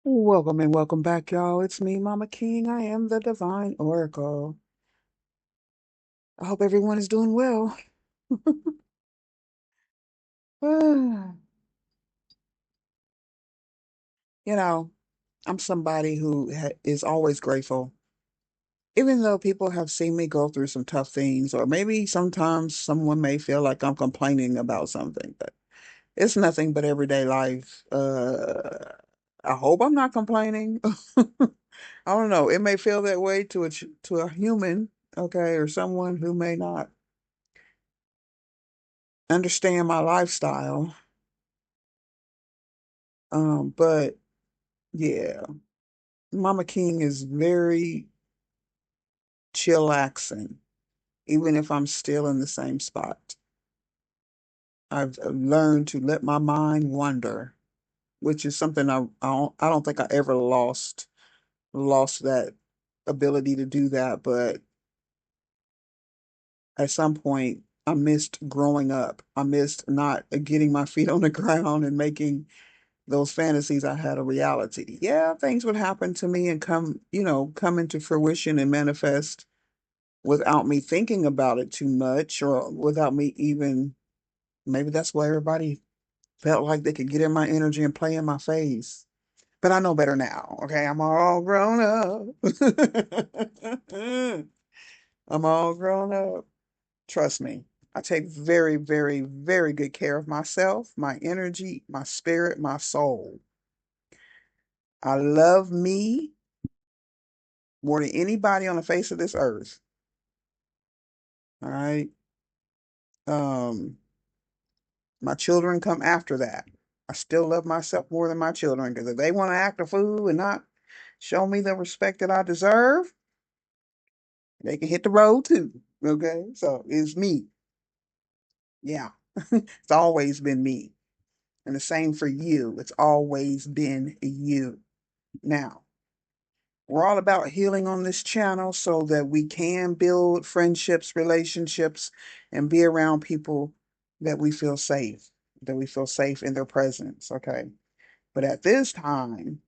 Welcome and welcome back, y'all. It's me, Mama King. I am the Divine Oracle. I hope everyone is doing well. You know, I'm somebody who is always grateful, even though people have seen me go through some tough things, or maybe sometimes someone may feel like I'm complaining about something, but it's nothing but everyday life. I hope I'm not complaining. I don't know. It may feel that way to a human, okay, or someone who may not understand my lifestyle. But yeah, Mama King is very chillaxing, even if I'm still in the same spot. I've learned to let my mind wander, which is something I don't think I ever lost that ability to do that. But at some point, I missed growing up. I missed not getting my feet on the ground and making those fantasies I had a reality. Yeah, things would happen to me and come into fruition and manifest without me thinking about it too much or without me even, maybe that's why everybody felt like they could get in my energy and play in my face. But I know better now. Okay, I'm all grown up. I'm all grown up. Trust me. I take very, very, very good care of myself, my energy, my spirit, my soul. I love me more than anybody on the face of this earth. All right. Um, my children come after that. I still love myself more than my children because if they want to act a fool and not show me the respect that I deserve, they can hit the road too. Okay. So it's me. Yeah. It's always been me. And the same for you. It's always been you. Now, we're all about healing on this channel so that we can build friendships, relationships, and be around people that we feel safe, that we feel safe in their presence. Okay. But at this time,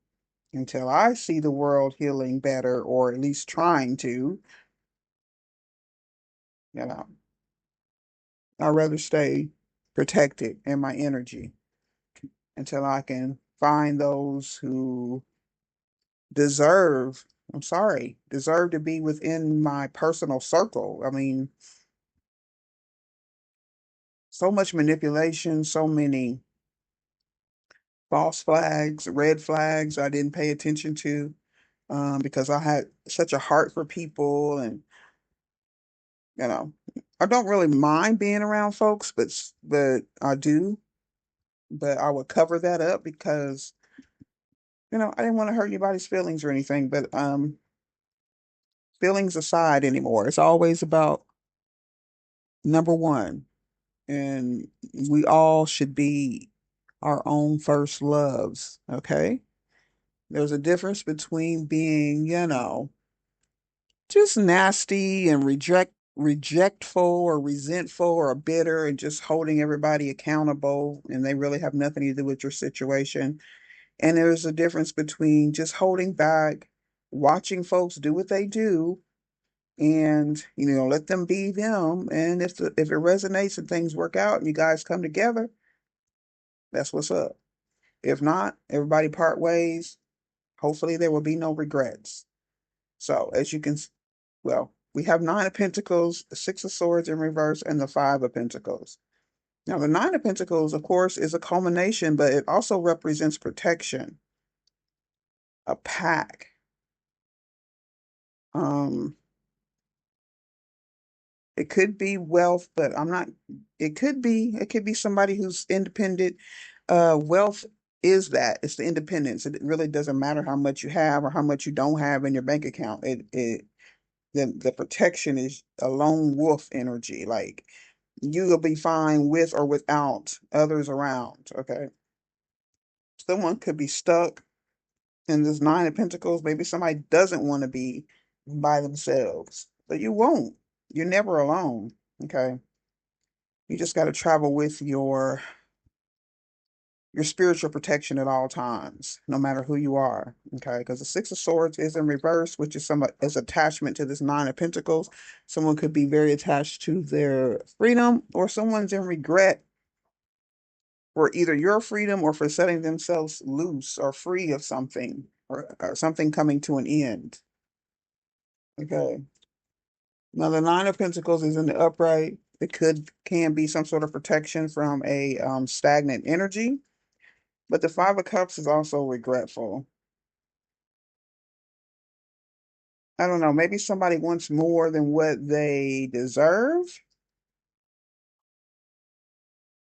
until I see the world healing better, or at least trying to, you know, I'd rather stay protected in my energy until I can find those who deserve, I'm sorry, deserve to be within my personal circle. I mean, so much manipulation, so many false flags, red flags I didn't pay attention to because I had such a heart for people. And, you know, I don't really mind being around folks, but I do. But I would cover that up because, I didn't want to hurt anybody's feelings or anything. But feelings aside anymore. It's always about number one. And we all should be our own first loves, okay? There's a difference between being, just nasty and rejectful or resentful or bitter and just holding everybody accountable and they really have nothing to do with your situation. And there's a difference between just holding back, watching folks do what they do, and let them be them. And if it resonates and things work out and you guys come together, that's what's up. If not, everybody part ways. Hopefully there will be no regrets. So as you can, well, we have nine of pentacles, the six of swords in reverse, and the five of pentacles. Now the nine of pentacles, of course, is a culmination, but it also represents protection, a pack. Um, it could be wealth, but I'm not, it could be somebody who's independent. Wealth is that. It's the independence. It really doesn't matter how much you have or how much you don't have in your bank account. The protection is a lone wolf energy. Like you will be fine with or without others around. Okay. Someone could be stuck in this nine of pentacles. Maybe somebody doesn't want to be by themselves, but you won't. You're never alone. Okay. You just got to travel with your your spiritual protection at all times, no matter who you are. Okay, because the Six of Swords is in reverse, which is somewhat as attachment to this Nine of Pentacles. Someone could be very attached to their freedom, or someone's in regret for either your freedom or for setting themselves loose or free of something, or something coming to an end. Okay. Now the Nine of Pentacles is in the upright. It can be some sort of protection from a stagnant energy. But the Five of Cups is also regretful. I don't know, maybe somebody wants more than what they deserve.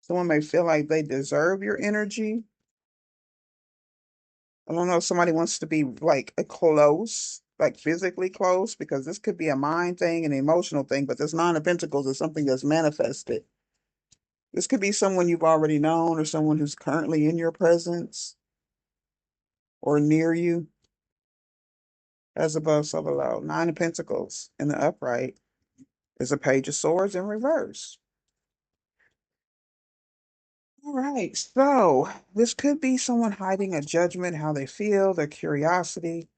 Someone may feel like they deserve your energy. I don't know if somebody wants to be like a close, like physically close, because this could be a mind thing, an emotional thing, but this Nine of Pentacles is something that's manifested. This could be someone you've already known or someone who's currently in your presence or near you. As above, so below. Nine of Pentacles in the upright is a Page of Swords in reverse. All right, so this could be someone hiding a judgment, how they feel, their curiosity.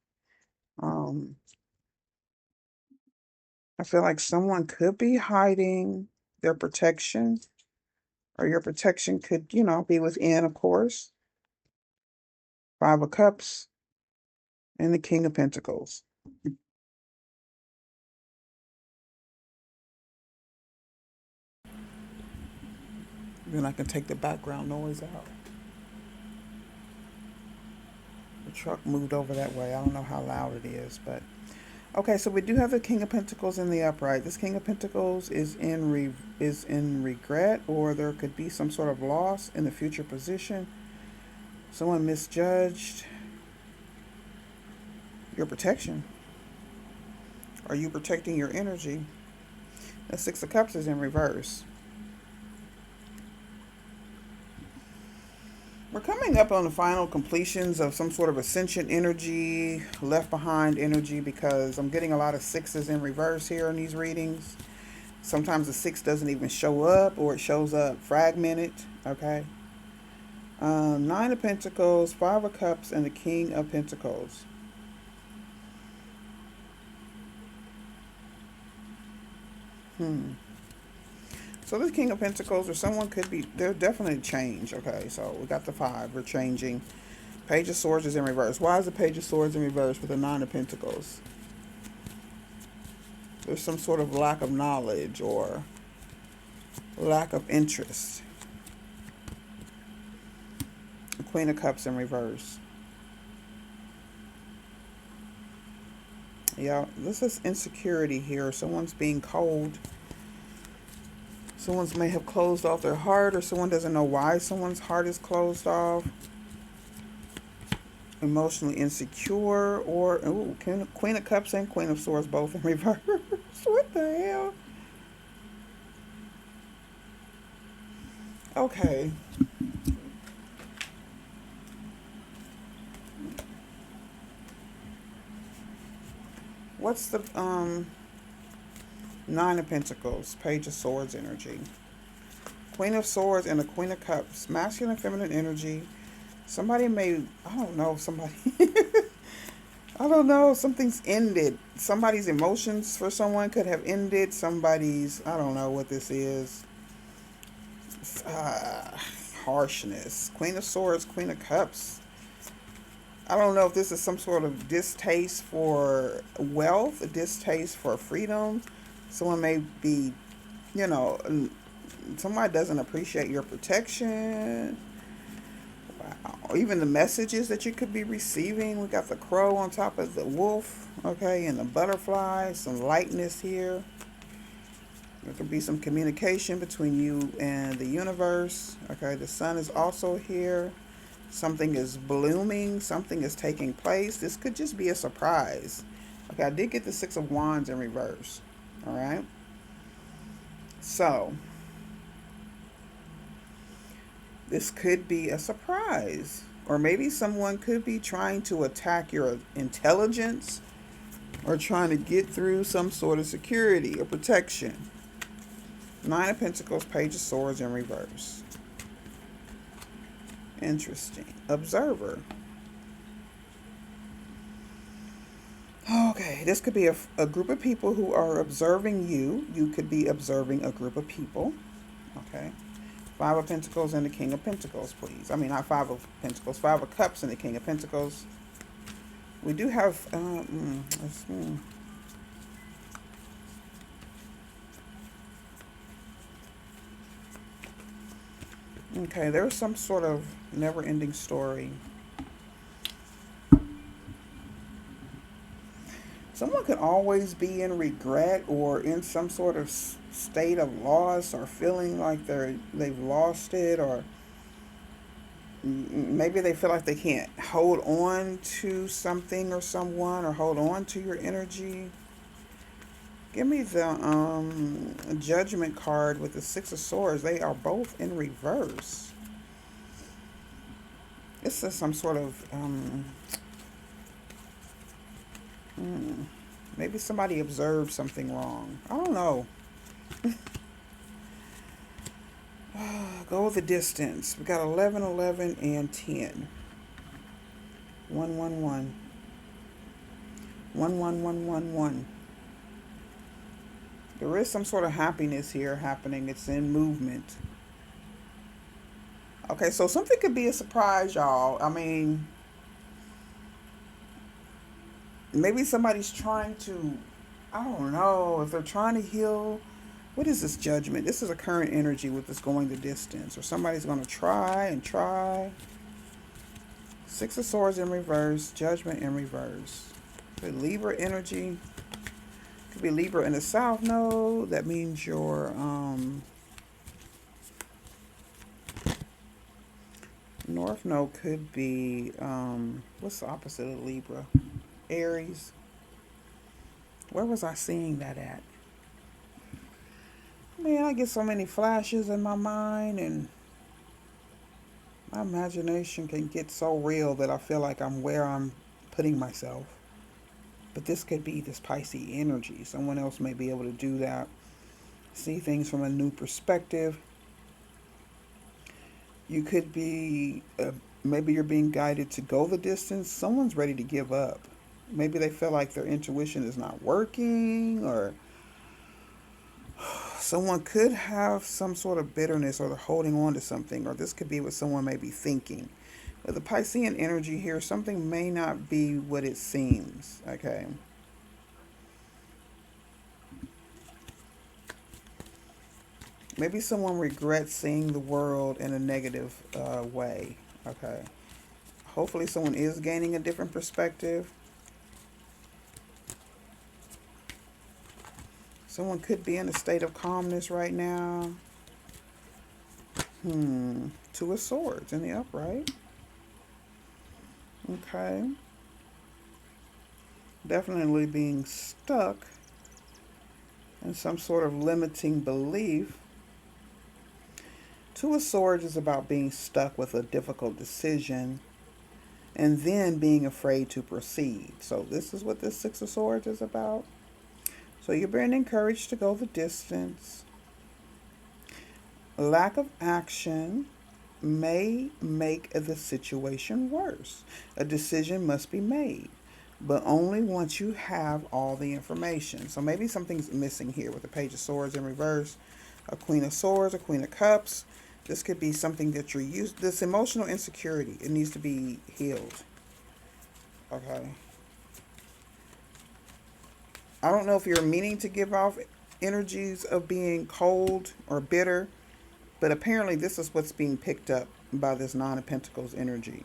Um, I feel like someone could be hiding their protection, or your protection could, be within, of course. Five of Cups and the King of Pentacles. Then I can take the background noise out. The truck moved over that way. I don't know how loud it is, but okay. So we do have the King of Pentacles in the upright. This King of Pentacles is in regret, or there could be some sort of loss in the future position. Someone misjudged your protection. Are you protecting your energy? The Six of Cups is in reverse. We're coming up on the final completions of some sort of ascension energy, left behind energy, because I'm getting a lot of sixes in reverse here in these readings. Sometimes the six doesn't even show up, or it shows up fragmented. Okay. Nine of Pentacles, Five of Cups, and the King of Pentacles. So this King of Pentacles, or someone could be, they're definitely change. Okay, so we got the five, we're changing. Page of Swords is in reverse. Why is the Page of Swords in reverse with the Nine of Pentacles? There's some sort of lack of knowledge or lack of interest. The Queen of Cups in reverse. Yeah, this is insecurity here. Someone's being cold. Someone's may have closed off their heart, or someone doesn't know why someone's heart is closed off. Emotionally insecure, or ooh, Queen of Cups and Queen of Swords both in reverse. What the hell? Okay. What's the Nine of Pentacles, Page of Swords energy? Queen of Swords and the Queen of Cups, masculine and feminine energy. Somebody may, I don't know, somebody, I don't know, something's ended. Somebody's emotions for someone could have ended. Somebody's, I don't know what this is. Uh, Harshness. Queen of Swords, Queen of Cups. I don't know if this is some sort of distaste for wealth, a distaste for freedom. Someone may be, you know, somebody doesn't appreciate your protection. Wow. Even the messages that you could be receiving. We got the crow on top of the wolf, okay, and the butterfly. Some lightness here. There could be some communication between you and the universe. Okay, the sun is also here. Something is blooming. Something is taking place. This could just be a surprise. Okay, I did get the Six of Wands in reverse. All right. So, this could be a surprise. Or maybe someone could be trying to attack your intelligence, or trying to get through some sort of security or protection. Nine of Pentacles, Page of Swords in reverse. Interesting. Observer. Okay, this could be a group of people who are observing you. You could be observing a group of people. Okay. Five of Pentacles and the King of Pentacles, please. I mean, not Five of Pentacles. Five of Cups and the King of Pentacles. We do have... Okay, there's some sort of never-ending story. Someone could always be in regret or in some sort of state of loss or feeling like they've lost it, or maybe they feel like they can't hold on to something or someone or hold on to your energy. Give me the Judgment card with the Six of Swords. They are both in reverse. This is some sort of maybe somebody observed something wrong. I don't know. Go the distance. We got 11, 11, and 10. 1, 1, 1. 1, 1, 1, 1, 1. There is some sort of happiness here happening. It's in movement. Okay, so something could be a surprise, y'all. I mean, maybe somebody's trying to, I don't know, if they're trying to heal. What is this Judgment? This is a current energy with this going the distance. Or somebody's going to try and try. Six of Swords in reverse. Judgment in reverse. The Libra energy. Could be Libra in the South Node. That means your North Node could be, what's the opposite of Libra? Aries. Where was I seeing that at? Man, I get so many flashes in my mind, and my imagination can get so real that I feel like I'm where I'm putting myself. But this could be this Pisces energy. Someone else may be able to do that. See things from a new perspective. You could be, maybe you're being guided to go the distance. Someone's ready to give up. Maybe they feel like their intuition is not working, or someone could have some sort of bitterness, or they're holding on to something, or this could be what someone may be thinking. With the Piscean energy here, something may not be what it seems, okay? Maybe someone regrets seeing the world in a negative way, okay? Hopefully someone is gaining a different perspective. Someone could be in a state of calmness right now. Two of Swords in the upright. Okay. Definitely being stuck in some sort of limiting belief. Two of Swords is about being stuck with a difficult decision and then being afraid to proceed. So this is what this Six of Swords is about. So you're being encouraged to go the distance. Lack of action may make the situation worse. A decision must be made, but only once you have all the information. So maybe something's missing here with the Page of Swords in reverse, a Queen of Swords, a Queen of Cups. This could be something that you're used, this emotional insecurity, it needs to be healed. Okay. I don't know if you're meaning to give off energies of being cold or bitter, but apparently this is what's being picked up by this Nine of Pentacles energy.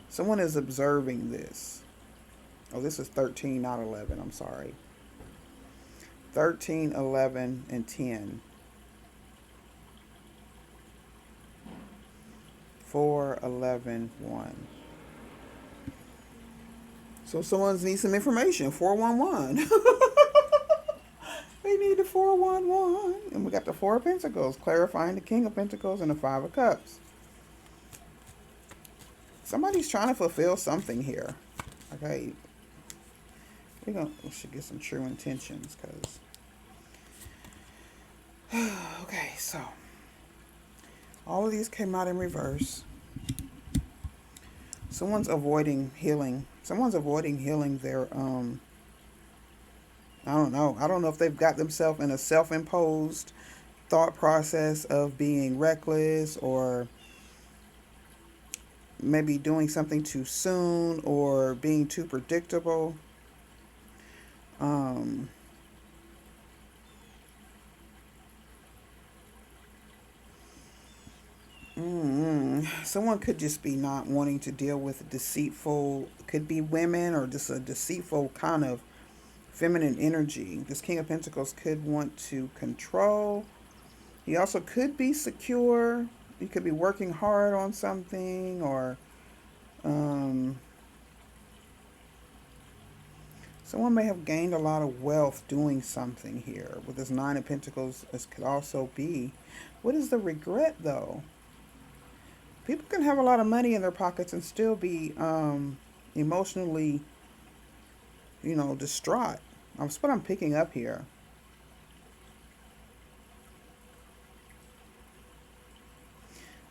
Someone is observing this. Oh, this is 13, not 11. I'm sorry. 13, 11, and 10. 4, 11, 1. So someone needs some information. 411. They need the 411. And we got the Four of Pentacles, clarifying the King of Pentacles and the Five of Cups. Somebody's trying to fulfill something here. Okay. We should get some true intentions, because okay, so all of these came out in reverse. Someone's avoiding healing. Someone's avoiding healing their I don't know. I don't know if they've got themselves in a self-imposed thought process of being reckless, or maybe doing something too soon, or being too predictable. Um, Someone could just be not wanting to deal with deceitful, could be women, or just a deceitful kind of feminine energy. This King of Pentacles could want to control. He also could be secure. He could be working hard on something, or um, someone may have gained a lot of wealth doing something here. With this Nine of Pentacles, this could also be. What is the regret, though? People can have a lot of money in their pockets and still be emotionally, distraught. That's what I'm picking up here.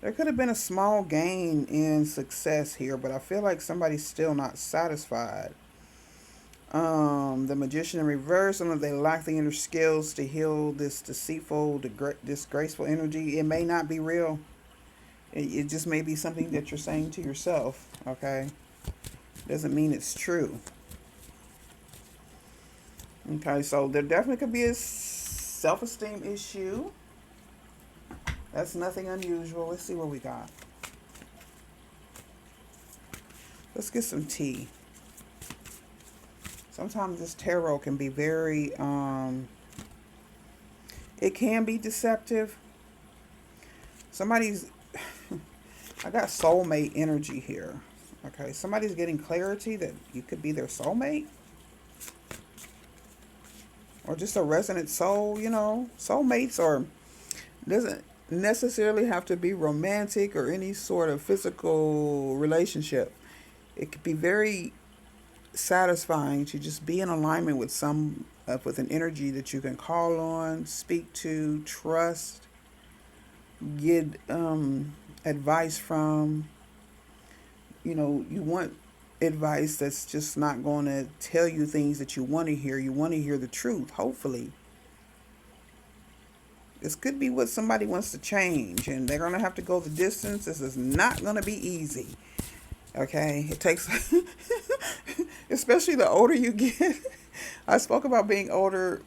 There could have been a small gain in success here, but I feel like somebody's still not satisfied. The Magician in reverse, some of they lack the inner skills to heal this deceitful, disgraceful energy. It may not be real. It just may be something that you're saying to yourself, okay? Doesn't mean it's true. Okay, so there definitely could be a self-esteem issue. That's nothing unusual. Let's see what we got. Let's get some tea. Sometimes this tarot can be very, it can be deceptive. Somebody's, I got soulmate energy here. Okay, somebody's getting clarity that you could be their soulmate. Or just a resonant soul, Soulmates are, doesn't necessarily have to be romantic or any sort of physical relationship. It could be very satisfying to just be in alignment with with an energy that you can call on, speak to, trust, get advice from. You want advice that's just not going to tell you things that you want to hear. You want to hear the truth, hopefully. This could be what somebody wants to change, and they're going to have to go the distance. This is not going to be easy. Okay? It takes, especially the older you get. I spoke about being older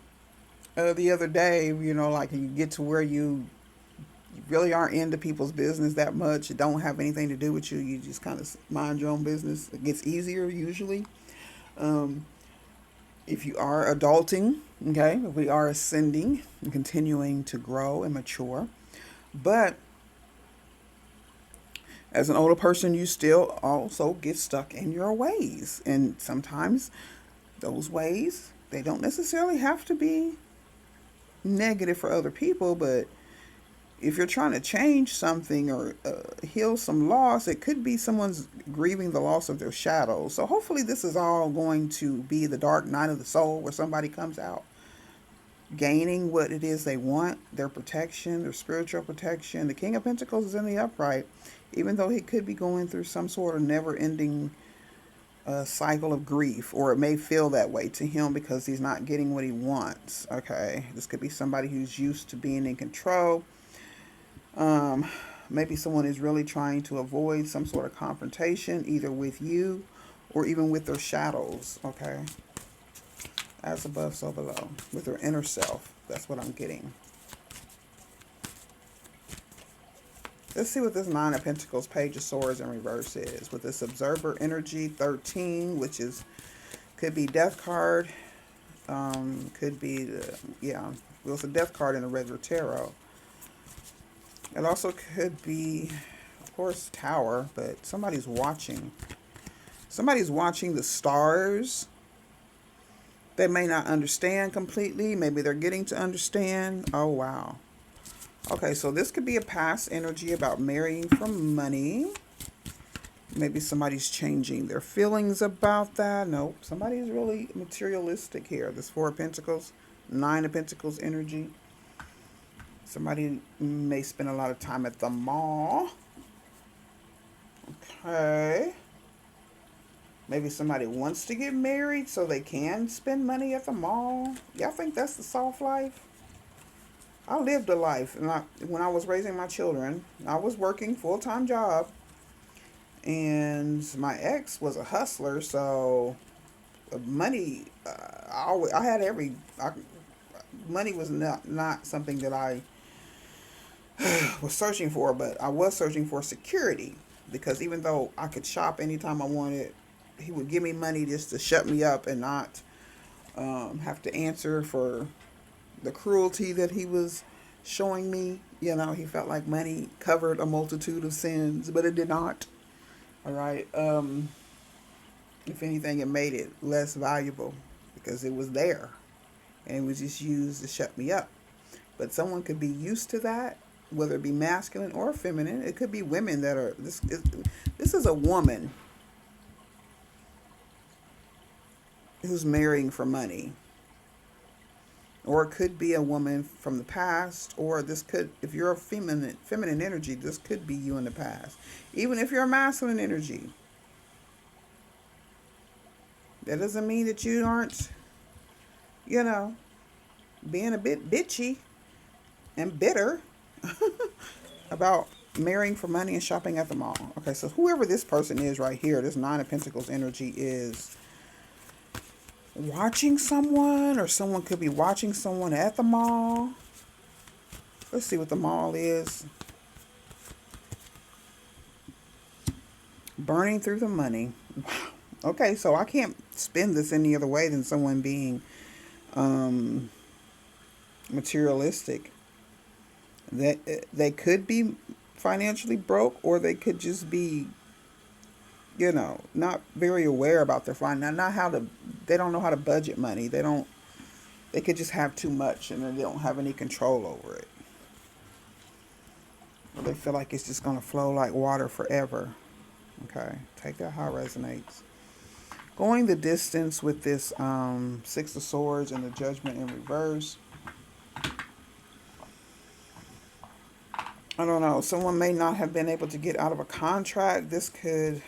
the other day, like you get to where you really aren't into people's business that much. It don't have anything to do with you. You just kind of mind your own business. It gets easier usually. Um, if you are adulting, okay, if we are ascending and continuing to grow and mature. But as an older person, you still also get stuck in your ways. And sometimes those ways, they don't necessarily have to be negative for other people, but if you're trying to change something or heal some loss, it could be someone's grieving the loss of their shadow. So hopefully this is all going to be the dark night of the soul, where somebody comes out gaining what it is they want, their protection, their spiritual protection. The King of Pentacles is in the upright, even though he could be going through some sort of never-ending cycle of grief, or it may feel that way to him because he's not getting what he wants. Okay, this could be somebody who's used to being in control. Maybe someone is really trying to avoid some sort of confrontation, either with you or even with their shadows. Okay, as above, so below, with their inner self. That's what I'm getting. Let's see what this Nine of Pentacles, Page of Swords in reverse is. With this Observer Energy 13, which is, could be Death card. Could be, yeah, it was a Death card in the regular tarot. It also could be, of course, Tower, but somebody's watching. Somebody's watching the stars. They may not understand completely. Maybe they're getting to understand. Oh, wow. Okay, so this could be a past energy about marrying for money. Maybe somebody's changing their feelings about that. Nope, somebody's really materialistic here. This Four of Pentacles, Nine of Pentacles energy. Somebody may spend a lot of time at the mall. Okay. Maybe somebody wants to get married so they can spend money at the mall. Y'all think that's the soft life? I lived a life, and when I was raising my children, I was working full-time job, and my ex was a hustler, so money, I had money was not something that I was searching for, but I was searching for security, because even though I could shop anytime I wanted, he would give me money just to shut me up and not have to answer for the cruelty that he was showing me. You know, he felt like money covered a multitude of sins, but it did not. All right. If anything, it made it less valuable because it was there and it was just used to shut me up. But someone could be used to that, whether it be masculine or feminine. It could be women that are this is a woman who's marrying for money, or it could be a woman from the past, or this could, if you're a feminine energy, this could be you in the past. Even if you're a masculine energy, that doesn't mean that you aren't, you know, being a bit bitchy and bitter about marrying for money and shopping at the mall. Okay, so whoever this person is right here, this Nine of Pentacles energy, is watching someone, or someone could be watching someone at the mall. Let's see what the mall is. Burning through the money. Okay, so I can't spin this any other way than someone being materialistic. That they could be financially broke, or they could just be, you know, not very aware about their finance. Not how to. They don't know how to budget money. They don't. They could just have too much, and then they don't have any control over it. Or they feel like it's just gonna flow like water forever. Okay, take that how it resonates. Going the distance with this Six of Swords and the Judgment in reverse. I don't know. Someone may not have been able to get out of a contract. This could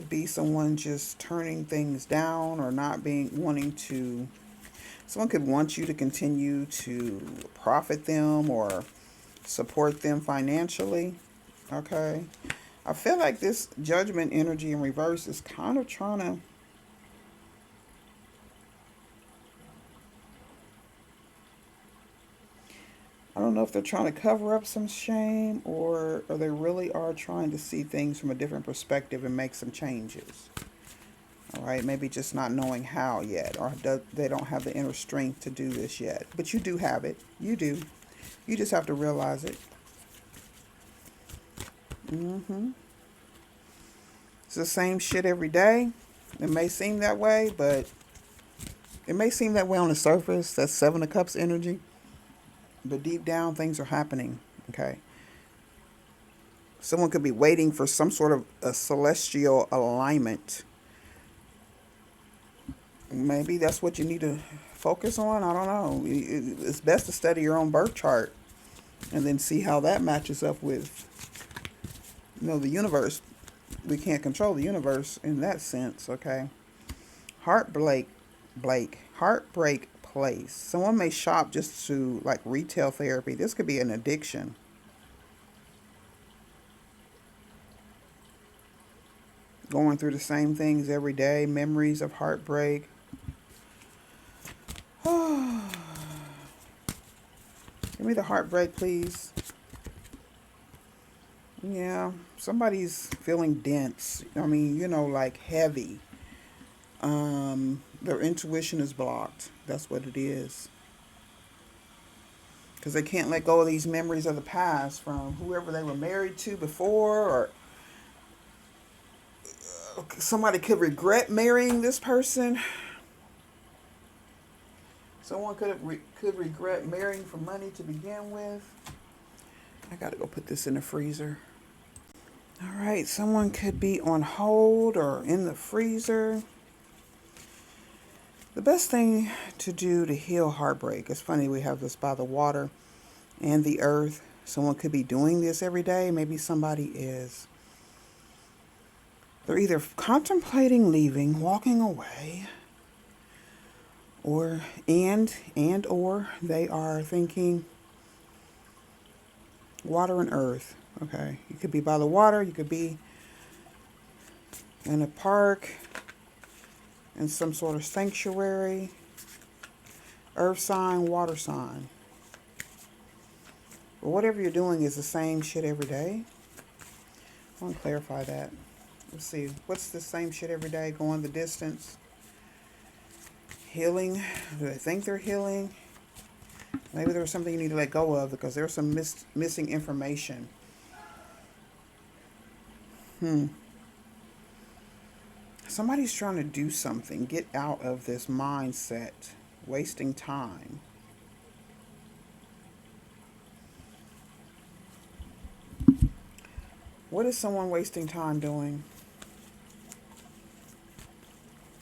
be someone just turning things down, or not wanting to. Someone could want you to continue to profit them or support them financially. Okay. I feel like this Judgment energy in reverse is kind of trying to. I don't know if they're trying to cover up some shame, or they really are trying to see things from a different perspective and make some changes. All right, maybe just not knowing how yet, or they don't have the inner strength to do this yet. But you do have it. You do. You just have to realize it. It's the same shit every day. It may seem that way, but it may seem that way on the surface. That's Seven of Cups energy. But deep down, things are happening. Okay. Someone could be waiting for some sort of a celestial alignment. Maybe that's what you need to focus on. I don't know. It's best to study your own birth chart and then see how that matches up with, the universe. We can't control the universe in that sense, okay? Heartbreak place. Someone may shop just to, like, retail therapy. This could be an addiction. Going through the same things every day. Memories of heartbreak. Give me the heartbreak, please. Yeah, somebody's feeling dense. I mean, like heavy. Their intuition is blocked. That's what it is. Because they can't let go of these memories of the past from whoever they were married to before, or somebody could regret marrying this person. Someone could regret marrying for money to begin with. I gotta go put this in the freezer. All right, someone could be on hold or in the freezer. The best thing to do to heal heartbreak, it's funny we have this by the water and the earth. Someone could be doing this every day. Maybe somebody is. They're either contemplating leaving, walking away, or or they are thinking water and earth. Okay. You could be by the water, you could be in a park, in some sort of sanctuary, earth sign, water sign. But whatever you're doing is the same shit every day. I want to clarify that. Let's see. What's the same shit every day? Going the distance? Healing? Do they think they're healing? Maybe there's something you need to let go of because there's some missing information. Somebody's trying to do something. Get out of this mindset. Wasting time. What is someone wasting time doing?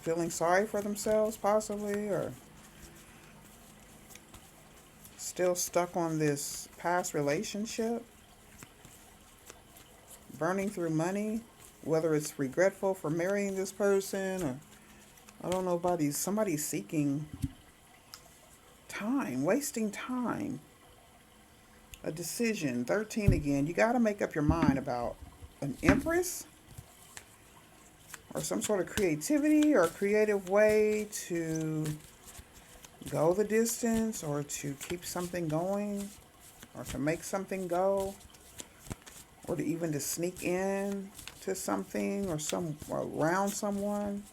Feeling sorry for themselves, possibly, or still stuck on this past relationship? Burning through money, whether it's regretful for marrying this person, or I don't know, somebody's seeking time, wasting time. A decision. 13 again. You got to make up your mind about an empress or some sort of creativity or creative way to go the distance or to keep something going or to make something go or to even to sneak in to something or around someone.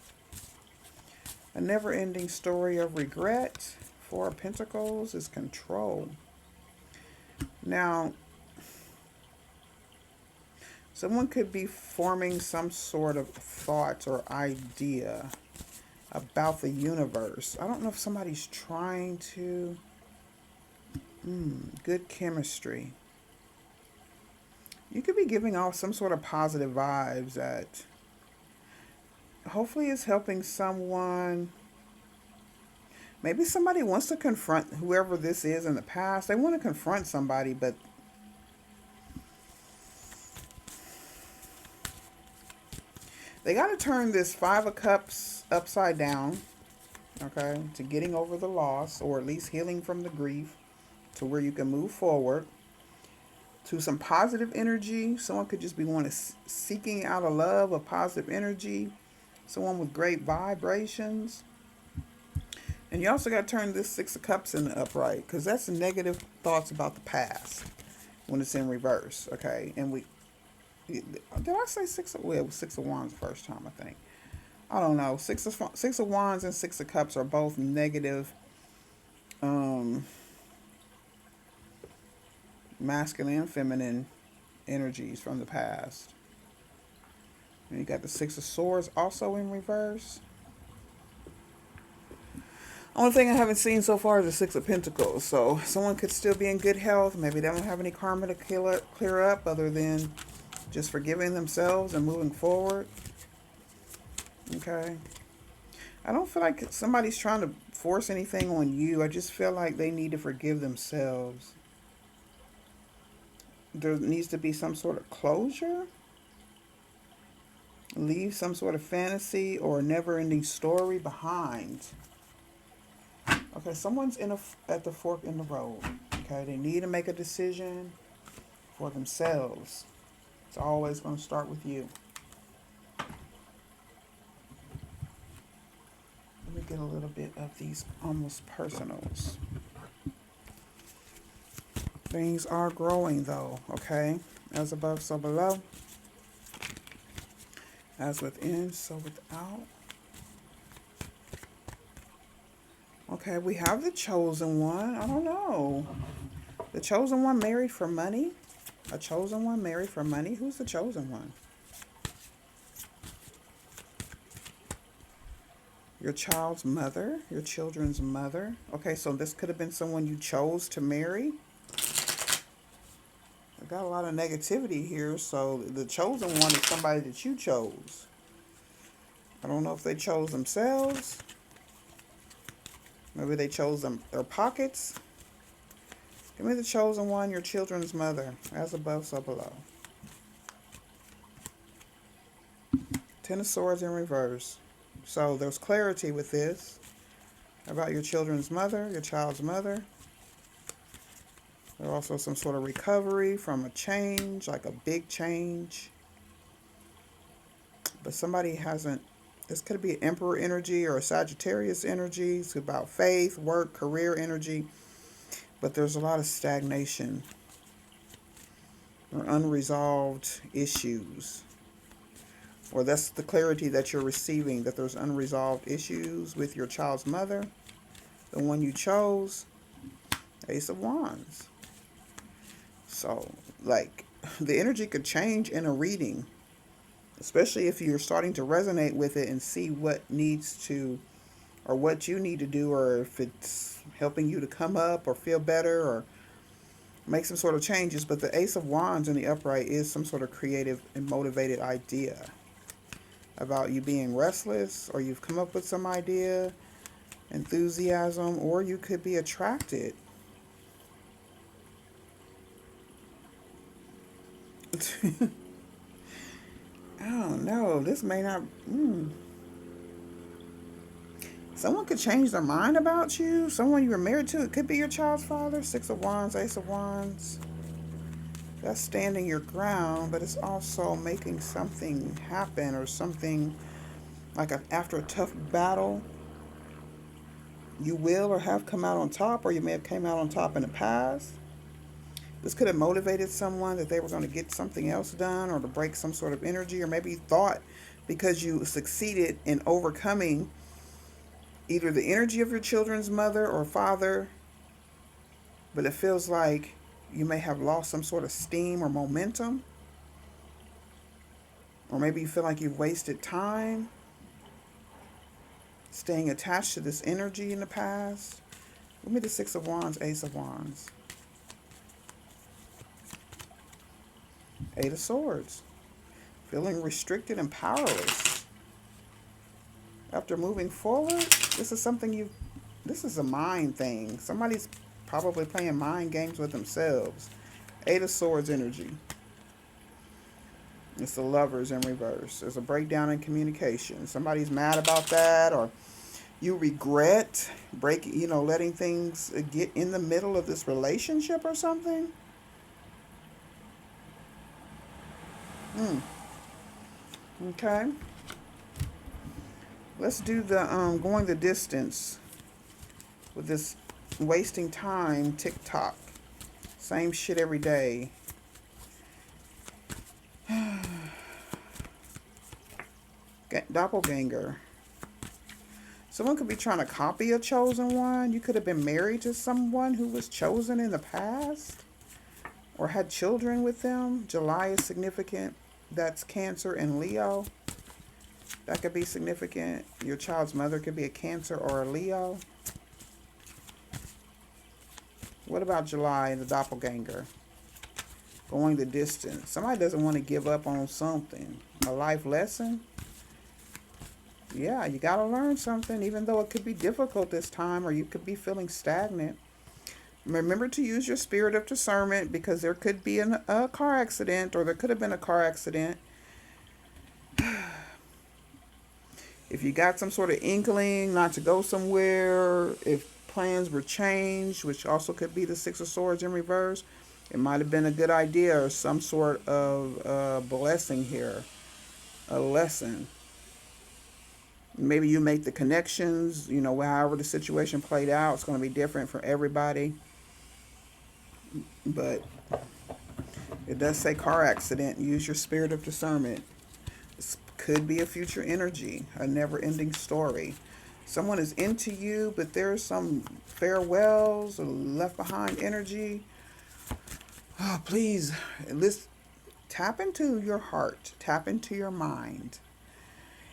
A never-ending story of regret. Four of Pentacles is control. Now, someone could be forming some sort of thought or idea about the universe. I don't know if somebody's trying to. Good chemistry. You could be giving off some sort of positive vibes that hopefully is helping someone. Maybe somebody wants to confront whoever this is in the past. They want to confront somebody, but they got to turn this Five of Cups upside down, okay, to getting over the loss or at least healing from the grief to where you can move forward to some positive energy. Someone could just be seeking out a love of positive energy, someone with great vibrations. And you also got to turn this Six of Cups in the upright because that's negative thoughts about the past when it's in reverse, okay? And did I say it was Six of Wands the first time, I think. I don't know. Six of Wands and Six of Cups are both negative masculine and feminine energies from the past. And you got the Six of Swords also in reverse. Only thing I haven't seen so far is the Six of Pentacles. So someone could still be in good health. Maybe they don't have any karma to clear up other than just forgiving themselves and moving forward. Okay. I don't feel like somebody's trying to force anything on you. I just feel like they need to forgive themselves. There needs to be some sort of closure. Leave some sort of fantasy or never-ending story behind. Okay, someone's at the fork in the road. Okay, they need to make a decision for themselves. It's always going to start with you. Let me get a little bit of these almost personals. Things are growing though, okay? As above, so below. As within, so without. Okay, we have the chosen one. I don't know. The chosen one married for money? A chosen one married for money? Who's the chosen one? Your child's mother? Your children's mother? Okay, so this could have been someone you chose to marry. I got a lot of negativity here, so the chosen one is somebody that you chose. I don't know if they chose themselves. Maybe they chose their pockets. Give me the chosen one, your children's mother. As above, so below. Ten of Swords in reverse. So there's clarity with this about your children's mother, your child's mother. There's also some sort of recovery from a change, like a big change. But somebody hasn't, this could be an Emperor energy or a Sagittarius energy. It's about faith, work, career energy. But there's a lot of stagnation or unresolved issues. Or that's the clarity that you're receiving, that there's unresolved issues with your child's mother. The one you chose, Ace of Wands. So, like, the energy could change in a reading, especially if you're starting to resonate with it and see what needs to, or what you need to do, or if it's helping you to come up or feel better or make some sort of changes. But the Ace of Wands in the upright is some sort of creative and motivated idea about you being restless, or you've come up with some idea, enthusiasm, or you could be attracted. I don't know. This may not. Someone could change their mind about you. Someone you were married to. It could be your child's father. Six of Wands, Ace of Wands. That's standing your ground, but it's also making something happen, or something like after a tough battle, you will or have come out on top, or you may have came out on top in the past. This could have motivated someone that they were going to get something else done, or to break some sort of energy, or maybe you thought because you succeeded in overcoming either the energy of your children's mother or father, but it feels like you may have lost some sort of steam or momentum, or maybe you feel like you've wasted time staying attached to this energy in the past. Give me the Six of Wands, Ace of Wands. Eight of Swords. Feeling restricted and powerless. After moving forward, this is something this is a mind thing. Somebody's probably playing mind games with themselves. Eight of Swords energy. It's the Lovers in reverse. There's a breakdown in communication. Somebody's mad about that, or you regret letting things get in the middle of this relationship or something. Okay. Let's do the going the distance with this wasting time TikTok. Same shit every day. Doppelganger. Someone could be trying to copy a chosen one. You could have been married to someone who was chosen in the past, or had children with them. July is significant. That's Cancer and Leo. That could be significant. Your child's mother could be a Cancer or a Leo. What about July and the doppelganger? Going the distance. Somebody doesn't want to give up on something. A life lesson. Yeah, you got to learn something, even though it could be difficult this time, or you could be feeling stagnant. Remember to use your spirit of discernment, because there could be a car accident, or there could have been a car accident. If you got some sort of inkling not to go somewhere, if plans were changed, which also could be the Six of Swords in reverse, it might have been a good idea, or some sort of blessing here, a lesson. Maybe you make the connections, however the situation played out, it's going to be different for everybody. But it does say car accident. Use your spirit of discernment. This could be a future energy, a never-ending story. Someone is into you, but there's some farewells or left behind energy. Oh, please, tap into your heart, tap into your mind,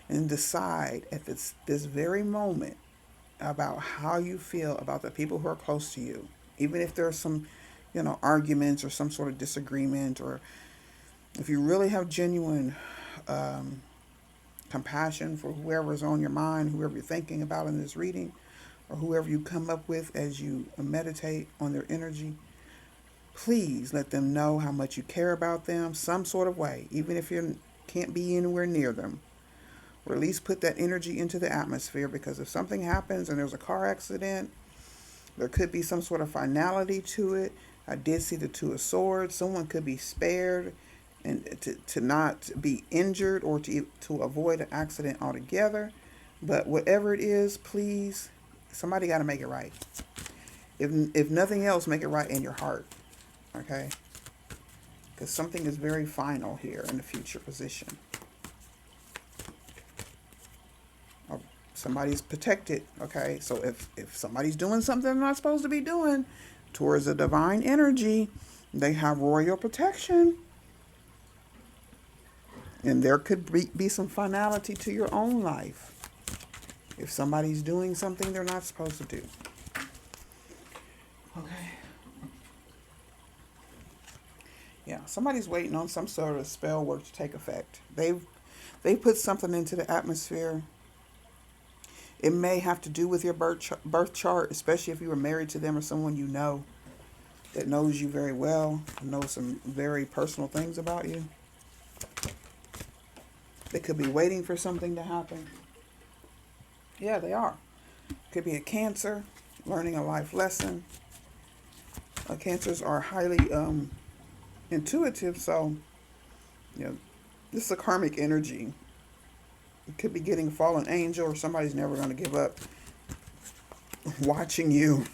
and decide at this very moment about how you feel about the people who are close to you. Even if there's some, arguments or some sort of disagreement, or if you really have genuine compassion for whoever's on your mind, whoever you're thinking about in this reading, or whoever you come up with as you meditate on their energy, Please let them know how much you care about them, some sort of way, even if you can't be anywhere near them. Or at least put that energy into the atmosphere, because if something happens and there's a car accident, there could be some sort of finality to it. I did see the Two of Swords. Someone could be spared and to not be injured, or to avoid an accident altogether. But whatever it is, please, somebody got to make it right. If nothing else, make it right in your heart. Okay? Because something is very final here in the future position. Somebody's protected. Okay? So if somebody's doing something they're not supposed to be doing towards a divine energy, they have royal protection. And there could be some finality to your own life if somebody's doing something they're not supposed to do. Okay. Yeah, somebody's waiting on some sort of spell work to take effect. They put something into the atmosphere. It may have to do with your birth chart, especially if you were married to them or someone you know that knows you very well, knows some very personal things about you. They could be waiting for something to happen. Yeah, they are. Could be a Cancer, learning a life lesson. Cancers are highly intuitive, so this is a karmic energy. It could be getting a fallen angel, or somebody's never going to give up watching you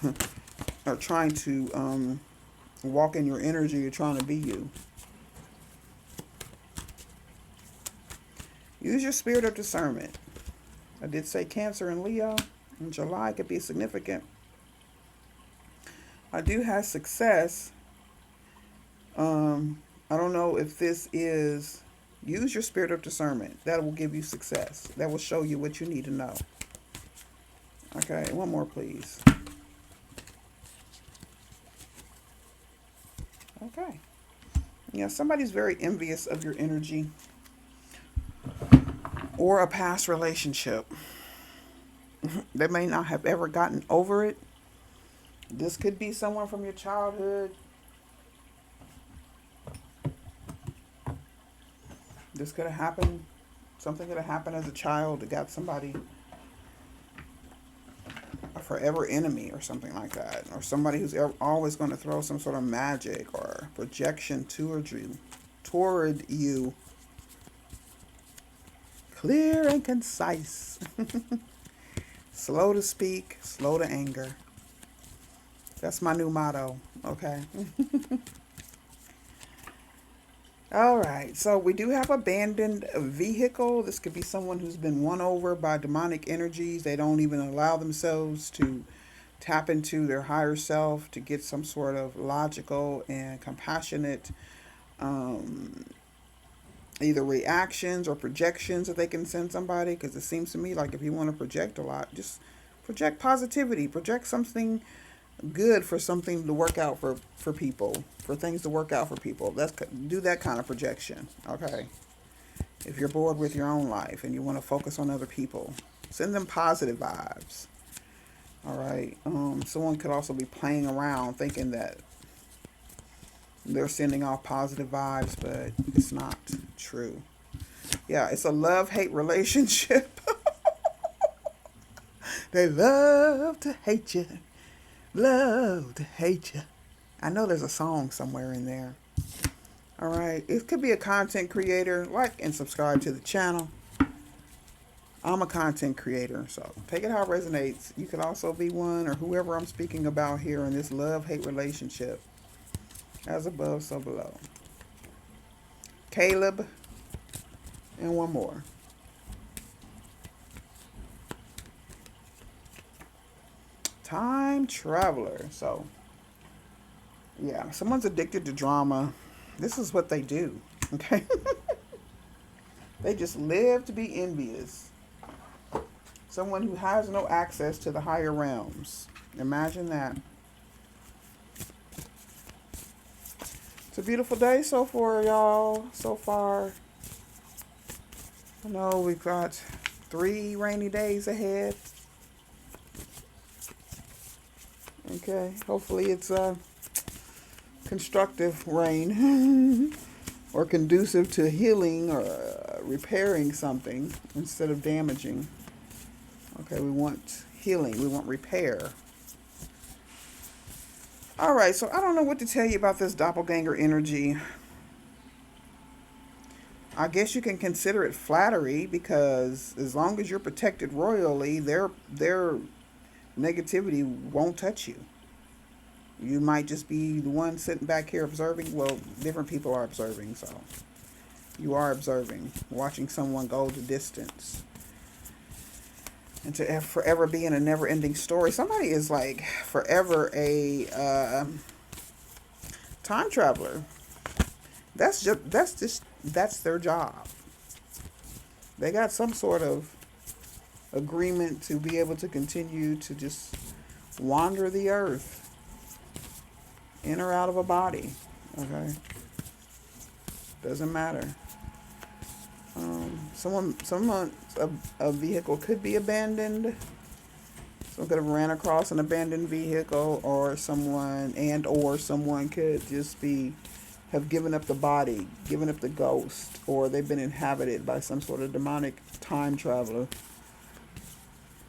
or trying to walk in your energy or trying to be you. Use your spirit of discernment. I did say Cancer and Leo in July could be significant. I do have success. I don't know if this is, use your spirit of discernment. That will give you success. That will show you what you need to know. Okay, one more, please. Okay. Yeah, somebody's very envious of your energy or a past relationship. They may not have ever gotten over it. This could be someone from your childhood. This could have happened. Something could have happened as a child that got somebody a forever enemy or something like that. Or somebody who's always going to throw some sort of magic or projection toward you. Clear and concise. Slow to speak, slow to anger. That's my new motto, okay? All right, so we do have abandoned vehicle. This could be someone who's been won over by demonic energies. They don't even allow themselves to tap into their higher self to get some sort of logical and compassionate either reactions or projections that they can send somebody. Because it seems to me like if you want to project a lot, just project positivity, project something good for something to work out for people, for things to work out for people. Do that kind of projection, okay? If you're bored with your own life and you want to focus on other people, send them positive vibes. All right. Someone could also be playing around thinking that they're sending off positive vibes, but it's not true. Yeah, it's a love-hate relationship. They love to hate you. Love to hate you. I know there's a song somewhere in there. All right. It could be a content creator. Like and subscribe to the channel. I'm a content creator, so take it how it resonates. You could also be one, or whoever I'm speaking about here in this love-hate relationship. As above, so below. Caleb. And one more. Time traveler. So, yeah, someone's addicted to drama. This is what they do, okay? They just live to be envious. Someone who has no access to the higher realms. Imagine that. It's a beautiful day so far, y'all. So far. I know we've got 3 rainy days ahead. Okay, hopefully it's constructive rain or conducive to healing or repairing something instead of damaging. Okay, we want healing, we want repair. All right, so I don't know what to tell you about this doppelganger energy. I guess you can consider it flattery because as long as you're protected royally, their negativity won't touch you. You might just be the one sitting back here observing. Well, different people are observing, so you are observing, watching someone go the distance. And to forever be in a never-ending story. Somebody is like forever a time traveler. That's their job. They got some sort of agreement to be able to continue to just wander the earth in or out of a body. Okay, doesn't matter. A vehicle could be abandoned. Someone could have ran across an abandoned vehicle, or someone could just have given up the body, given up the ghost, or they've been inhabited by some sort of demonic time traveler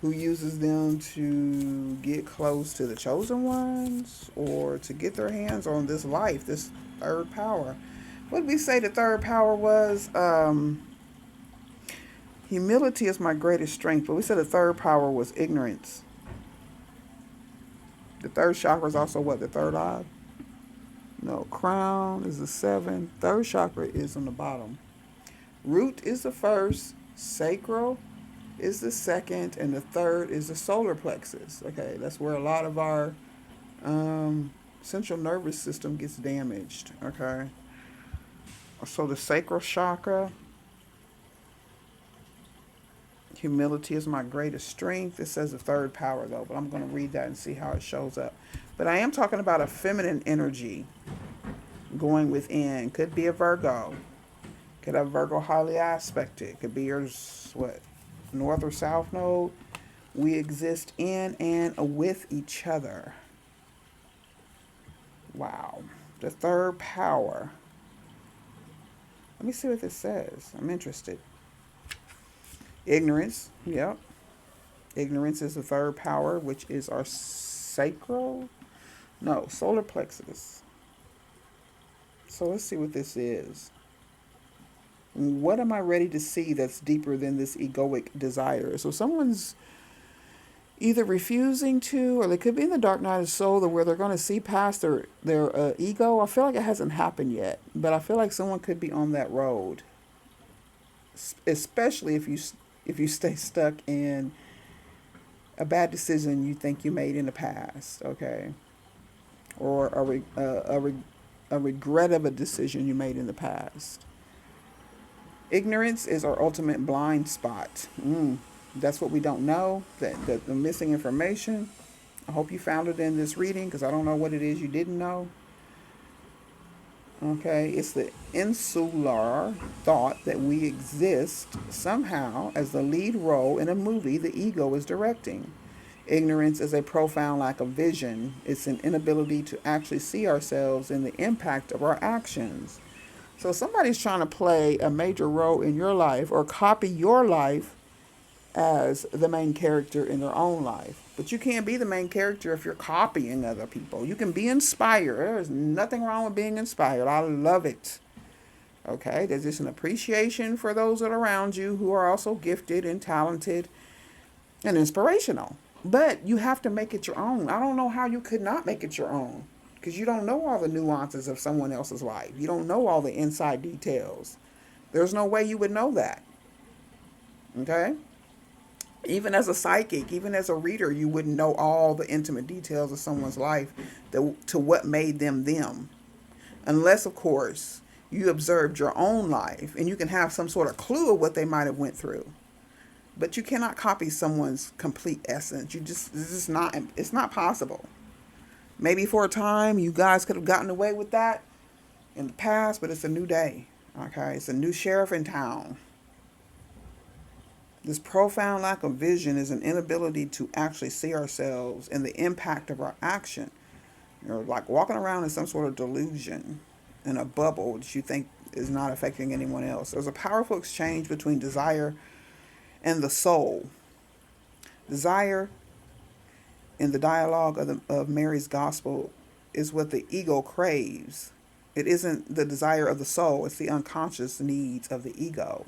who uses them to get close to the chosen ones or to get their hands on this life, this third power. What did we say the third power was? Humility is my greatest strength, but we said the third power was ignorance. The third chakra is also what? The third eye? No, crown is the 7. Third chakra is on the bottom. Root is the first. Sacral is the second. And the third is the solar plexus. Okay, that's where a lot of our central nervous system gets damaged. Okay. So the sacral chakra. Humility is my greatest strength. It says the third power, though, but I'm going to read that and see how it shows up. But I am talking about a feminine energy going within. Could be a Virgo. Could have Virgo highly aspected. Could be yours, north or south node. We exist in and with each other. Wow. The third power. Let me see what this says. I'm interested. Ignorance, yep. Ignorance is the third power, which is our solar plexus. So let's see what this is. What am I ready to see that's deeper than this egoic desire? So someone's either refusing to, or they could be in the dark night of soul, where they're going to see past their ego. I feel like it hasn't happened yet, but I feel like someone could be on that road, especially if you stay stuck in a bad decision you think you made in the past, okay? Or a regret of a decision you made in the past. Ignorance is our ultimate blind spot. That's what we don't know, the missing information. I hope you found it in this reading, because I don't know what it is you didn't know. Okay, it's the insular thought that we exist somehow as the lead role in a movie the ego is directing. Ignorance is a profound lack of vision. It's an inability to actually see ourselves in the impact of our actions. So somebody's trying to play a major role in your life or copy your life as the main character in their own life. But you can't be the main character if you're copying other people. You can be inspired. There's nothing wrong with being inspired. I love it. Okay, there's just an appreciation for those that are around you who are also gifted and talented and inspirational. But you have to make it your own. I don't know how you could not make it your own, because you don't know all the nuances of someone else's life. You don't know all the inside details. There's no way you would know that. Okay? Even as a psychic, even as a reader, you wouldn't know all the intimate details of someone's life to what made them them. Unless, of course, you observed your own life and you can have some sort of clue of what they might have went through. But you cannot copy someone's complete essence. It's not possible. Maybe for a time you guys could have gotten away with that in the past, but it's a new day. Okay, it's a new sheriff in town. This profound lack of vision is an inability to actually see ourselves and the impact of our action. You're like walking around in some sort of delusion, in a bubble that you think is not affecting anyone else. There's a powerful exchange between desire and the soul. Desire in the dialogue of Mary's gospel is what the ego craves. It isn't the desire of the soul, it's the unconscious needs of the ego.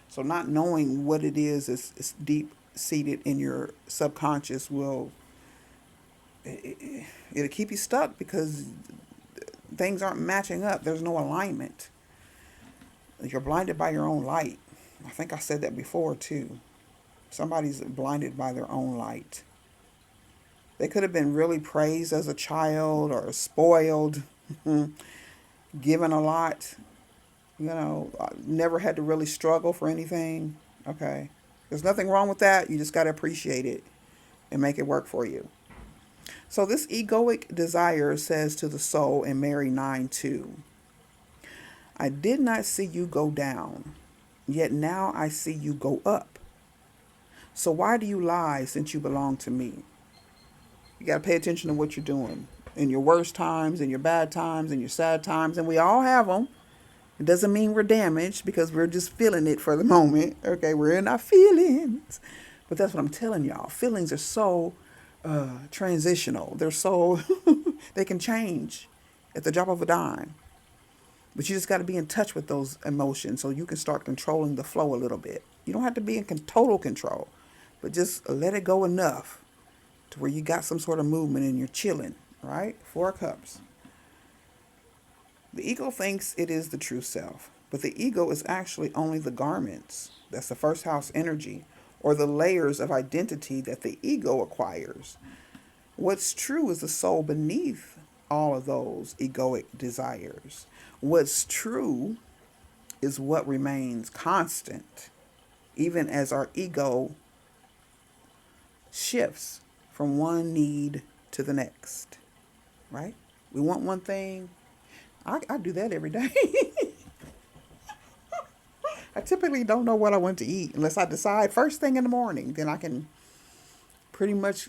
So not knowing what it is deep seated in your subconscious will it'll keep you stuck because things aren't matching up. There's no alignment. You're blinded by your own light. I think I said that before too. Somebody's blinded by their own light. They could have been really praised as a child or spoiled, given a lot, never had to really struggle for anything. Okay. There's nothing wrong with that. You just got to appreciate it and make it work for you. So this egoic desire says to the soul in Mary 9:2, I did not see you go down, yet now I see you go up. So why do you lie since you belong to me? You got to pay attention to what you're doing in your worst times, in your bad times, in your sad times, and we all have them. It doesn't mean we're damaged because we're just feeling it for the moment. Okay, we're in our feelings. But that's what I'm telling y'all. Feelings are so transitional. They're so, they can change at the drop of a dime. But you just got to be in touch with those emotions so you can start controlling the flow a little bit. You don't have to be in total control, but just let it go enough to where you got some sort of movement and you're chilling, right? 4 cups. The ego thinks it is the true self, but the ego is actually only the garments. That's the first house energy, or the layers of identity that the ego acquires. What's true is the soul beneath all of those egoic desires. What's true is what remains constant, even as our ego shifts from one need to the next, right? We want one thing. I do that every day. I typically don't know what I want to eat unless I decide first thing in the morning. Then I can pretty much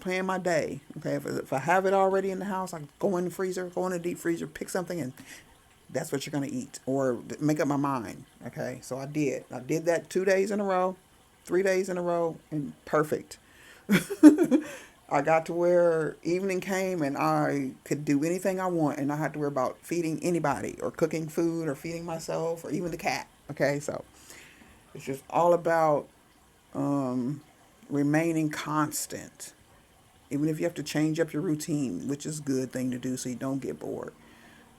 plan my day. Okay, if I have it already in the house, I go in the freezer, go in the deep freezer, pick something, and that's what you're going to eat. Or make up my mind. Okay, so I did. I did that 2 days in a row, 3 days in a row, and perfect. I got to where evening came and I could do anything I want and I had to worry about feeding anybody or cooking food or feeding myself or even the cat. Okay, so it's just all about remaining constant. Even if you have to change up your routine, which is a good thing to do so you don't get bored.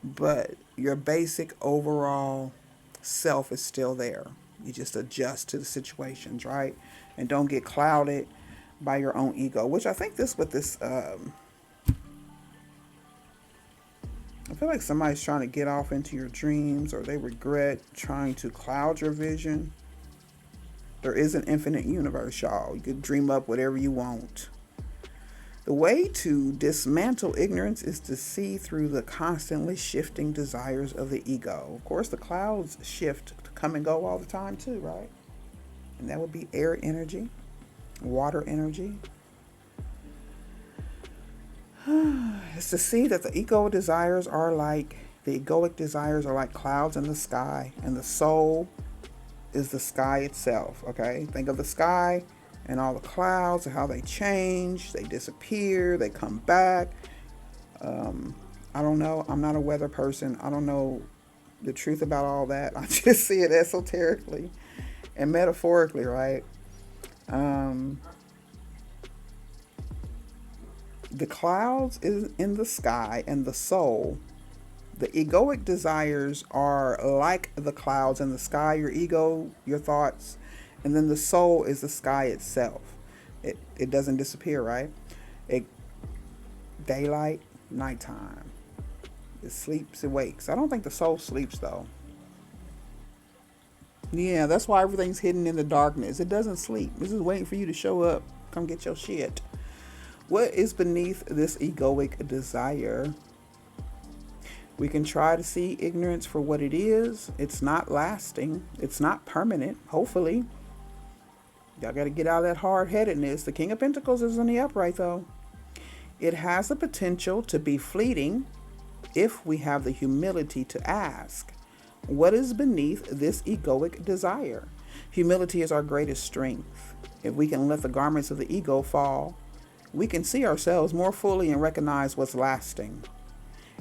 But your basic overall self is still there. You just adjust to the situations, right? And don't get clouded by your own ego, which I think this with this I feel like somebody's trying to get off into your dreams or they regret trying to cloud your vision. There is an infinite universe, y'all. You could dream up whatever you want. The way to dismantle ignorance is to see through the constantly shifting desires of the ego. Of course, the clouds shift, come and go all the time too, right? And that would be air energy, water energy. It's to see that the egoic desires are like clouds in the sky, and the soul is the sky itself. Okay, think of the sky and all the clouds and how they change, they disappear, they come back. I don't know. I'm not a weather person. I don't know the truth about all that. I just see it esoterically and metaphorically, right? The clouds is in the sky, and the soul, the egoic desires are like the clouds in the sky, your ego, your thoughts, and then the soul is the sky itself. It doesn't disappear, right? Daylight, nighttime. It sleeps, it wakes. I don't think the soul sleeps though. Yeah, that's why everything's hidden in the darkness. It doesn't sleep. It's just waiting for you to show up. Come get your shit. What is beneath this egoic desire? We can try to see ignorance for what it is. It's not lasting. It's not permanent, hopefully. Y'all got to get out of that hard-headedness. The King of Pentacles is in the upright, though. It has the potential to be fleeting if we have the humility to ask, what is beneath this egoic desire? Humility is our greatest strength. If we can let the garments of the ego fall, we can see ourselves more fully and recognize what's lasting.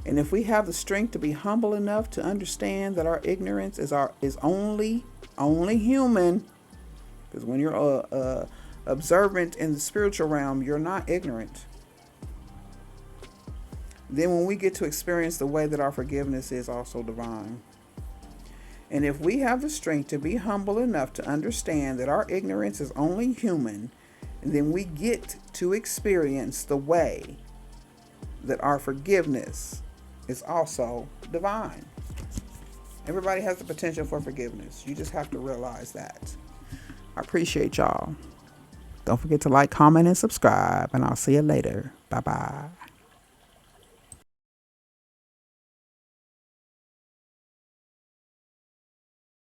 And if we have the strength to be humble enough to understand that our ignorance is only human, because when you're observant in the spiritual realm, you're not ignorant. Then when we get to experience the way that our forgiveness is also divine. And if we have the strength to be humble enough to understand that our ignorance is only human, then we get to experience the way that our forgiveness is also divine. Everybody has the potential for forgiveness. You just have to realize that. I appreciate y'all. Don't forget to like, comment, and subscribe, and I'll see you later. Bye-bye.